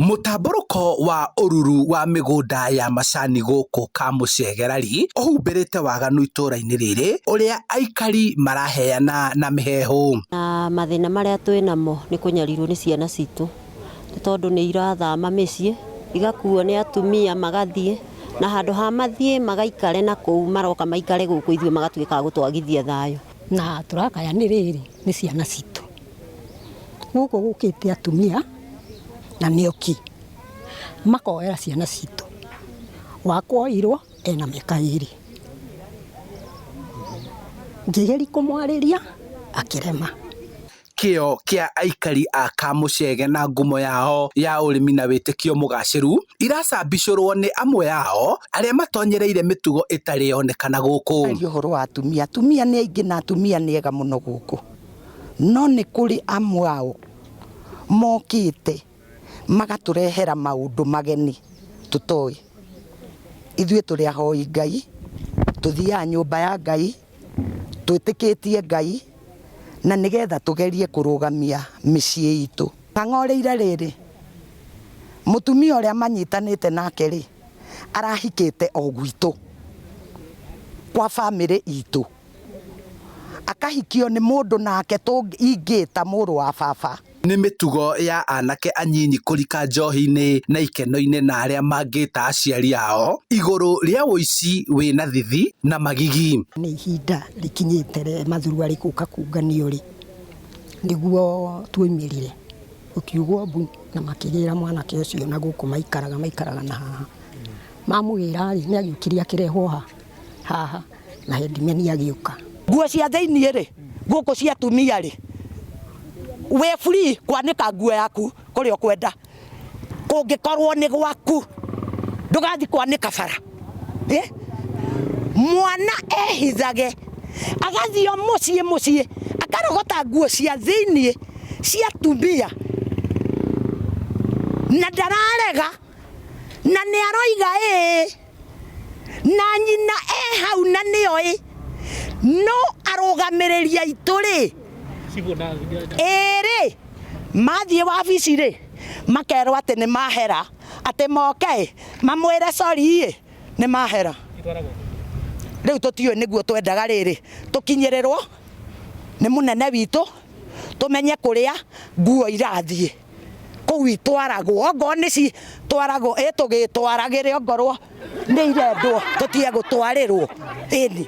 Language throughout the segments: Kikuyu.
Mũtambũrũko wa ũruru wa mĩgũnda ya macani gũkũ Kamuchege rari ũhumbĩrĩte waganu itũra-inĩ rĩrĩ ũrĩa aikari maraheana na mĩhehu. Na mathĩna marĩa twĩnamo nĩ kũnyarirwo nĩ ciana citũ tondũ nĩ irathama mĩciĩ igakuo nĩ atumia magathiĩ na handũ ha mathiĩ magaikare na kũu maroka maikare gũkũ ithuĩ magatuĩka gũtwagithia thayũ. Na turakaya nĩ rĩrĩ nĩ ciana citũ gũkũ gũkĩte atumia na nĩoki makoera ciana citũ wakwoirwo ena mĩaka 2 ngĩgeri kũmwarĩria akĩrema. Kĩo kĩa aikari a Kamuchege na ngumo yao ya ũrĩmi na wĩtĩkio mũgacĩru iracambicũrwo nĩ amwe yao arĩa matonyereire mĩtugo ĩtarĩ yonekana gũkũ. Ũhoro wa atumia nĩ aingĩ na atumia nĩ ega mũno gũkũ, no nĩ kũrĩ amwe ao mokĩte magatũrehera maũndũ mageni tũtoĩ. Ithuĩ tũrĩ ahoi Ngai, tũthiaga nyũmba ya Ngai, twĩtĩkĩtie Ngai na nĩgetha tũgerie kũrũgamia mĩciĩ itũ. Kang'oreire rĩrĩ mũtumia ũrĩa manyitanĩte nake rĩ arahikĩte o gwitũ kwa bamĩrĩ itũ, akahikio nĩ mũndũ nake ingĩta mũrũ wa baba. Nĩ mĩtugo ya anake anyinyi kũrika njohi-inĩ na ikeno-inĩ na arĩa mangĩta aciari ao igũrũ rĩa ũici wĩna thithi na magigi. Nĩ ihinda rĩkinyĩte mathurua rĩkũka kunganio rĩ nĩguo tuoimĩrire ũkiugwo mbu na makĩgĩra mwanake ũcio na gũkũ maikaraga na haha mamũgĩra rĩ nĩ agĩũkire akĩrehwo haha na hendimeni agĩũka. Nguo cia thĩiniĩ rĩ gũkũ cia atumia rĩ we free kwanĩka nguo yaku kũrĩa ũkwenda, kũngĩkorwo nĩ gwaku ndũgathi kwanĩka bara. Mwana ehithage agathio mũciĩ akarogota nguo cia thĩiniĩ cia atumia na ndararega na nĩ aroiga na nyina hau na nĩoĩ no arũgamĩrĩria itũ rĩ ĩrĩ mathiĩ wabici rĩ makerwo atĩ nĩ mahera atĩ moke mamwĩre sorry nĩ mahera. Rĩu tũtiũĩ nĩguo twendaga rĩrĩ tũkinyĩrĩrwo nĩ mũnene witũ tũmenye kũrĩa nguo irathiĩ kũu itwaragwo ongorwo nĩci twaragwo tũgĩtwaragĩre ongorwo nĩ irendwo tũtige gũtwarĩrwo ĩni.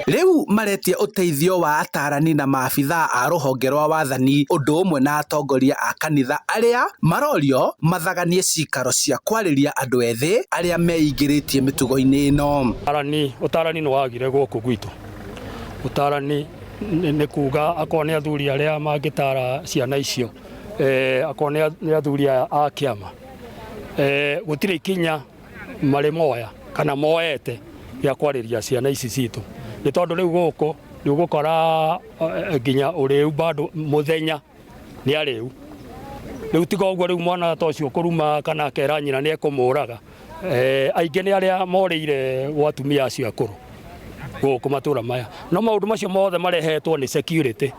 Rĩu maretia ũteithio wa atarani na maabithaa a rũhonge rwa wathani ũndũ ũmwe na atongoria a kanitha arĩa marorio mathaganie cikaro cia kwarĩria andũ ethĩ arĩa meingĩrĩtie mĩtugo-inĩ ĩno. Ũtarani nĩ wagire gũkũ gwitũ. Ũtarani nĩ kuga akorwo nĩ athuri arĩa mangĩtara ciana icio, akorwo nĩ athuri a kĩama, gũtirĩ ikinya marĩ moya kana moete gĩa kwarĩria ciana ici citũ. Nĩ tondũ rĩu gũkũ nĩ ũgũkora nginya ũrĩu bado mũthenya nĩ arĩu. Rĩu tiga ũguo rĩu mwana ta ũcio kũruma kana akera nyina nĩ ekũmũraga. Aingĩ nĩ arĩa morĩire gwa atumia acio akũrũ gũkũ matũra maya. No maũndũ macio mothe marehetwo nĩ security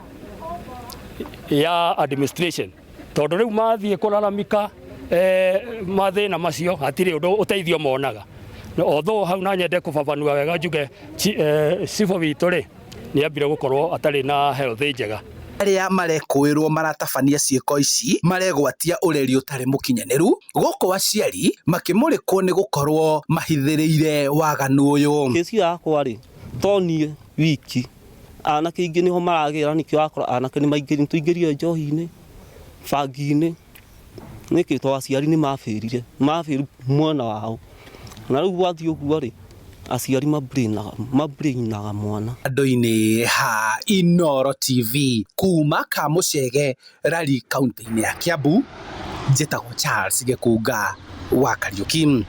ya administration, tondũ rĩu mathiĩ kũraramika mathĩna macio hatirĩ ũndũ ũteithio monaga. Although hau na nyende kũbabanua wega njuge cibũ witũ rĩ nĩ ambire gũkorwo atarĩ na health njega. Arĩa marekũĩrwo maratabania ciĩko ici maregwatia ũreri ũtarĩ mũkinyanĩru gũkũ aciari makĩmũrĩkwo nĩ gũkorwo mahithĩrĩire waganu ũyũ. Kesi yakwa rĩ toniĩ wiki anake aingĩ nĩho maragĩra nĩkĩo wakora anake nĩ tũingĩrire njohi-inĩ bangi-inĩ nĩkĩ tondũ aciari nĩ mabĩrire mwena wao. Na rĩu gwathiĩ ũguo rĩ aciari mabrainaga mwana. Andũ-inĩ ha Inooro TV kuma Kamuchege rari kaunti-inĩ ya Kiambu, njĩtagwo Charles Gĩkunga wa Kariũki.